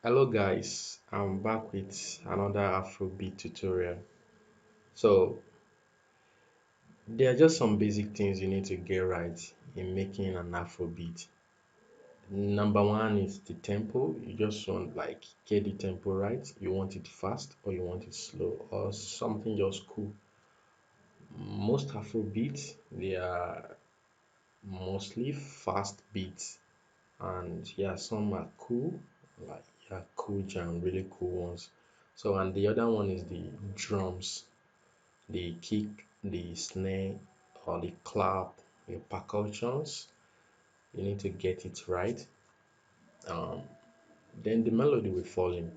Hello guys, I'm back with another Afrobeat tutorial. So there are just some basic things you need to get right in making an Afrobeat. Number one is the tempo. You just want like get the tempo right. You want it fast or you want it slow or something just cool. Most Afrobeats they are mostly fast beats and yeah, some are cool, like yeah, cool jam, really cool ones. So and the other one is the drums, the kick, the snare, or the clap, the percussions. You need to get it right. Um, then the melody will fall in.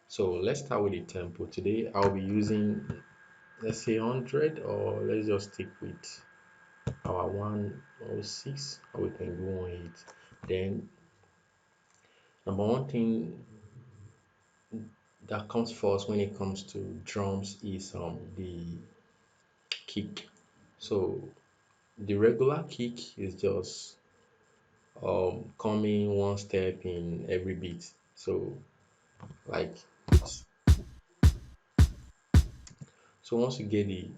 So let's start with the tempo. Today I'll be using let's say 100 or let's just stick with our 106 or we can go on it. Then number one thing that comes first when it comes to drums is the kick. So the regular kick is just coming one step in every beat. So like so once you get the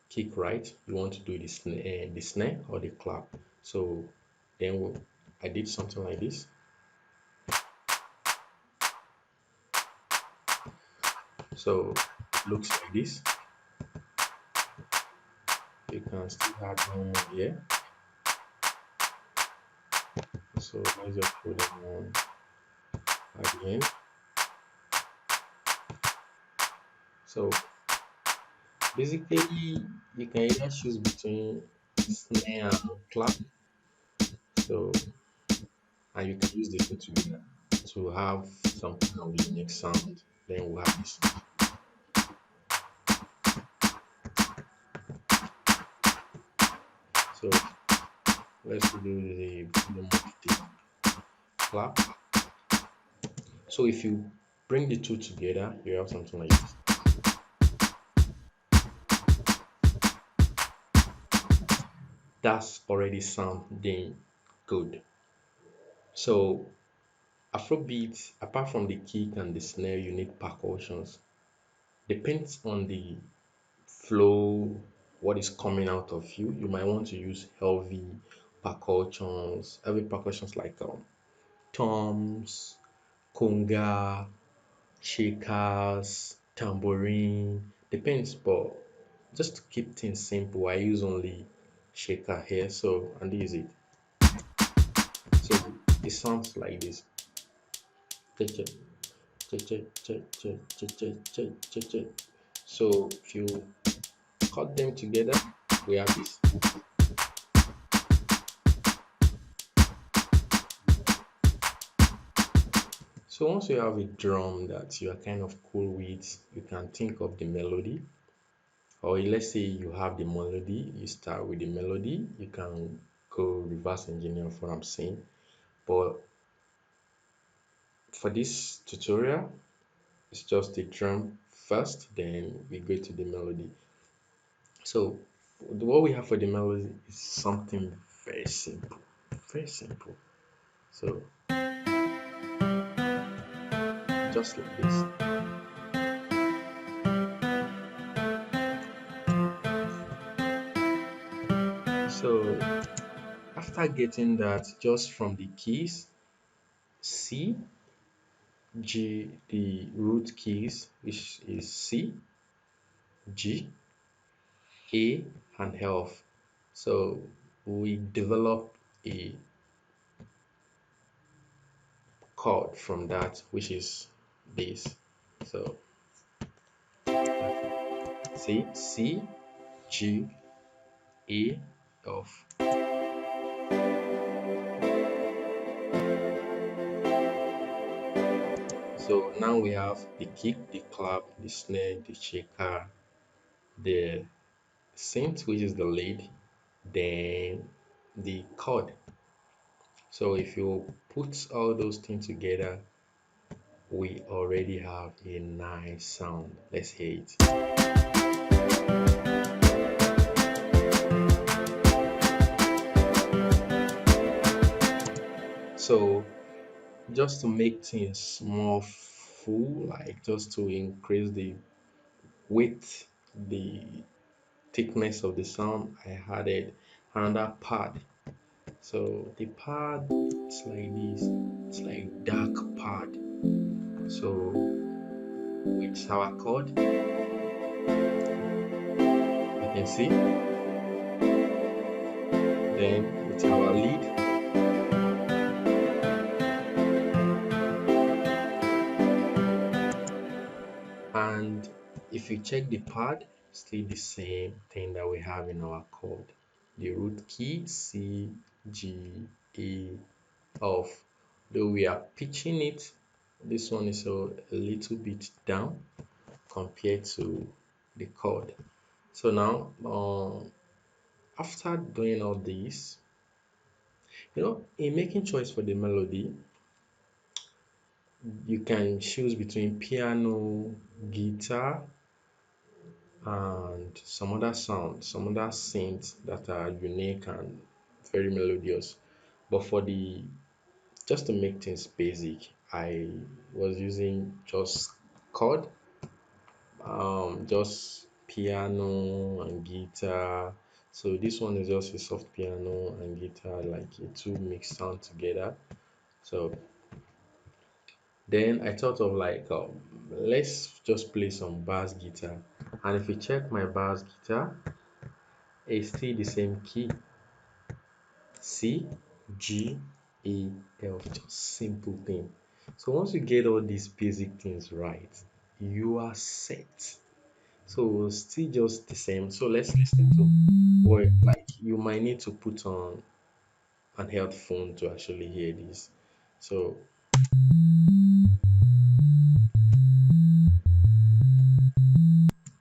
kick right, you want to do the snare or the clap. So then I did something like this. So it looks like this. You can still add one more here. So let's just put them on again. So basically, you can either choose between snare and clap. So, and you can use the two together to have some kind of unique sound. Then we'll have this. So let's do the volume of the clap. So if you bring the two together, you have something like this. That's already sounding good. So Afrobeat, apart from the kick and the snare, you need percussions. Depends on the flow, what is coming out of you. You might want to use heavy percussions like toms, conga, shakers, tambourine. Depends, but just to keep things simple, I use only shaker here. So and this is it. So it sounds like this. So if you cut them together, we have this. So once you have a drum that you are kind of cool with, you can think of the melody. Or let's say you have the melody, you start with the melody, you can go reverse engineer of what I'm saying. But for this tutorial, it's just the drum first, then we go to the melody. So what we have for the melody is something very simple, very simple. So just like this. So after getting that just from the keys, C, G, the root keys, which is C, G, A, and F. So we develop a chord from that, which is this. So C, C, G, A, F. So now we have the kick, the clap, the snare, the shaker, the synth, which is the lead, then the chord. So if you put all those things together, we already have a nice sound. Let's hear it. So just to make things more full, like just to increase the width, the thickness of the sound, I added another pad. So the pad, it's like this, it's like dark pad. So with our chord, you can see, then with our lead, and if you check the pad, still the same thing that we have in our chord. The root key C, G, A, F. Though we are pitching it, this one is a little bit down compared to the chord. So now, after doing all this, in making choice for the melody, you can choose between piano, guitar, and some other sounds, some other synths that are unique and very melodious. But for the just to make things basic, I was using just chord, just piano and guitar. So this one is just a soft piano and guitar, like a two mixed sound together. So then I thought of like, let's just play some bass guitar. And if you check my bass guitar, it's still the same key, C, G, A, F, just simple thing. So once you get all these basic things right, you are set. So still just the same. So let's listen to what, like, you might need to put on an headphone to actually hear this. So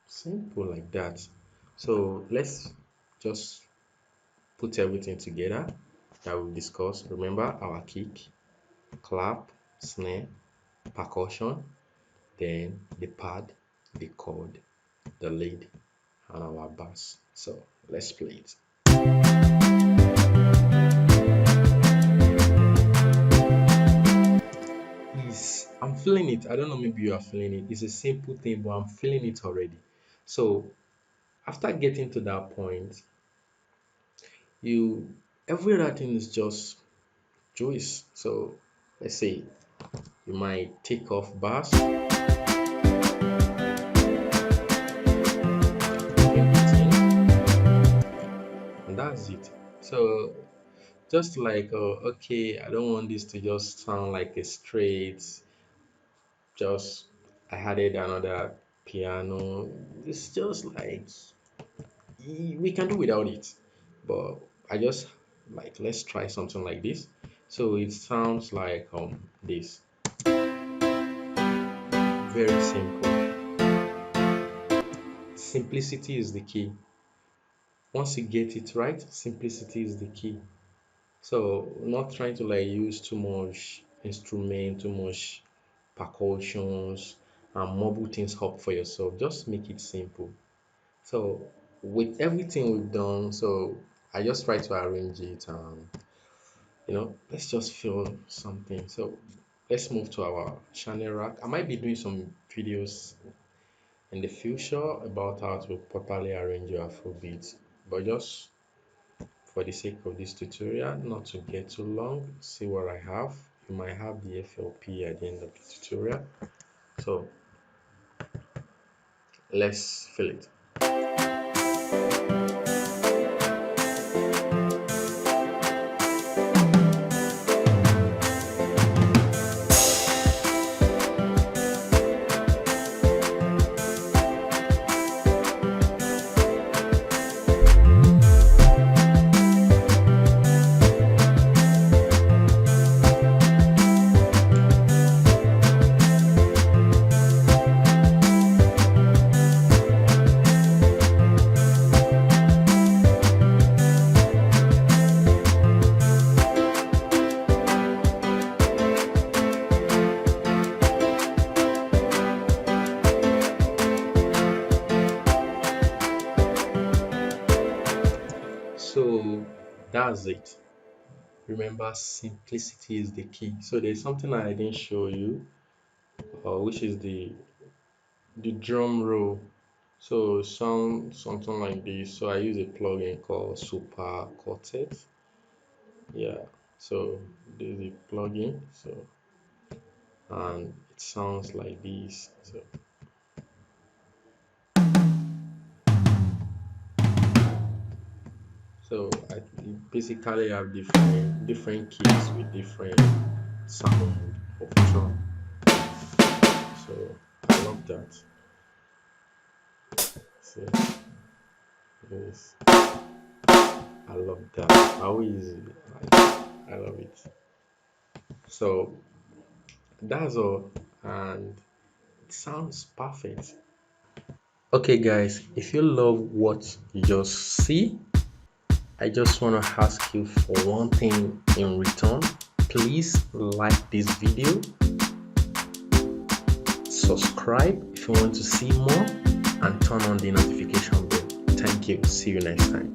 simple like that. So let's just put everything together that we discussed. Remember our kick, clap, snare, percussion, then the pad, the chord, the lead, and our bass. So let's play it. I'm feeling it. I don't know, maybe you are feeling it. It's a simple thing, but I'm feeling it already. So after getting to that point, you every other thing is just choice. So let's say you might take off bass in between, and that's it. So just like, okay, I don't want this to just sound like a straight, just I added another piano. It's just like we can do without it, but I just like, let's try something like this. So it sounds like this, very simple. Simplicity is the key. Once you get it right, simplicity is the key. So not trying to like use too much instrument, too much percussions, and mumble things up for yourself. Just make it simple. So with everything we've done, so I just try to arrange it, and let's just feel something. So let's move to our channel rack. I might be doing some videos in the future about how to properly arrange your Afrobeat, but just for the sake of this tutorial, not to get too long, see what I have. You might have the FLP at the end of the tutorial. So let's fill it. So that's it. remember, simplicity is the key. So there's something I didn't show you, which is the drum roll. So sound something like this. So I use a plugin called Super Quartet. Yeah. So there's a plugin. So and it sounds like this. So I basically have different keys with different sound of drum. So I love that. So yes, I love that. How easy, like, I love it. So that's all, and it sounds perfect. Okay, guys, if you love what you just see, I just want to ask you for one thing in return. Please like this video, subscribe if you want to see more, and turn on the notification bell. Thank you. See you next time.